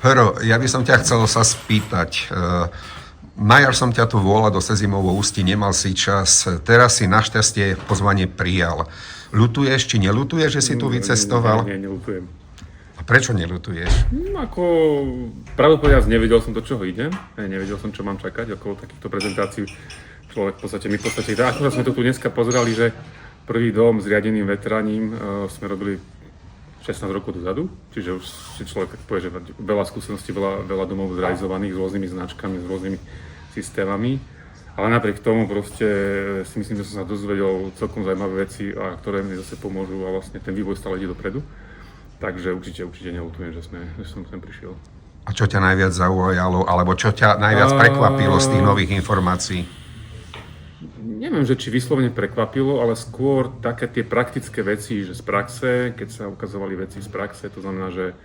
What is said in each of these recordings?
Pero, ja by som ťa chcel sa spýtať. Na jar som ťa tu volal do Sezimovo Ústí, nemal si čas. Teraz si našťastie pozvanie prijal. Ľutuješ, či neľutuješ, že si tu vycestoval? Nie, neľutujem. A prečo neľutuješ? Ako pravdepodobne nevedel som, do čoho idem. Nevedel som, čo mám čakať okolo takýchto prezentácií. Človek my v podstate, akurát sme to tu dneska pozerali, že prvý dom s riadeným veteráním sme robili 16 rokov dozadu, čiže už si človek tak povie, že veľa skúseností, veľa domov zrealizovaných s rôznymi značkami, s rôznymi systémami. Ale napriek tomu proste si myslím, že som sa dozvedel celkom zaujímavé veci, a ktoré mi zase pomôžu a vlastne ten vývoj stále ide dopredu. Takže určite neľutujem, že som sem prišiel. A čo ťa najviac zaujalo, alebo čo ťa najviac prekvapilo z tých nových informácií? Neviem, že či vyslovene prekvapilo, ale skôr také tie praktické veci, že z praxe, keď sa ukazovali veci z praxe, to znamená, že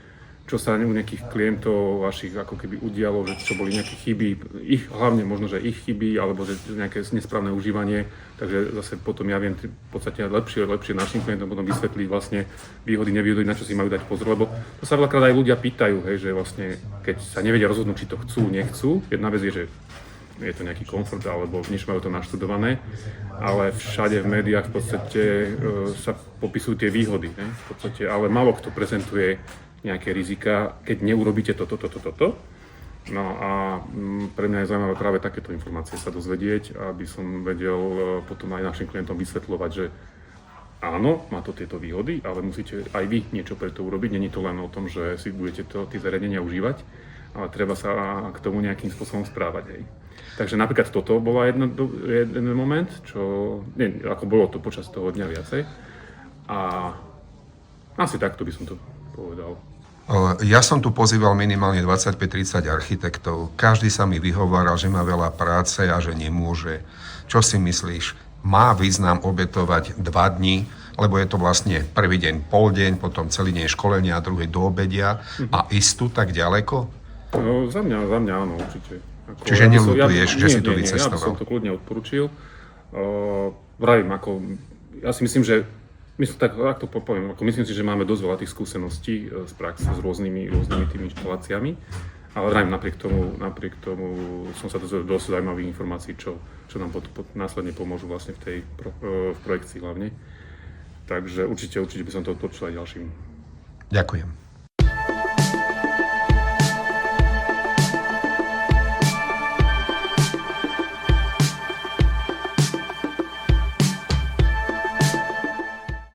čo sa u nejakých klientov vašich ako keby udialo, že čo boli nejaké chyby, hlavne možno, že ich chyby, alebo že nejaké nesprávne užívanie, takže zase potom ja viem v podstate lepšie našim klientom potom vysvetliť vlastne výhody, nevýhody, na čo si majú dať pozor, lebo to sa veľakrát aj ľudia pýtajú, hej, že vlastne keď sa nevedia rozhodnúť, či to chcú, nechcú, jedna vec je, že je to nejaký komfort, alebo niečo majú to naštudované, ale všade v médiách v podstate sa popisujú tie výhody, ne? V podstate, ale málo kto prezentuje nejaké rizika, keď neurobíte toto. No a pre mňa je zaujímavé práve takéto informácie sa dozvedieť, aby som vedel potom aj našim klientom vysvetľovať, že áno, má to tieto výhody, ale musíte aj vy niečo pre to urobiť. Není to len o tom, že si budete tie zariadenia užívať, ale treba sa k tomu nejakým spôsobom správať. Hej. Takže napríklad toto bola jeden moment, ako bolo to počas toho dňa viacej. A asi takto by som to povedal. Ja som tu pozýval minimálne 25-30 architektov. Každý sa mi vyhováral, že má veľa práce a že nemôže. Čo si myslíš? Má význam obetovať 2 dni, lebo je to vlastne prvý deň, pol deň, potom celý deň školenia a druhý do obedia a ísť tu tak ďaleko? No, za mňa áno, určite. Čiže neľutuješ, že si to vycestoval? Ja by som to kľudne odporučil. Vravím, ja si myslím, že myslím si, že máme dosť veľa tých skúseností z praxe s rôznymi tými inštaláciami, ale vravím, napriek tomu som sa dozvedel dosť zaujímavých informácií, čo nám následne pomôžu vlastne v projekcii hlavne. Takže určite by som to odporučil aj ďalším. Ďakujem.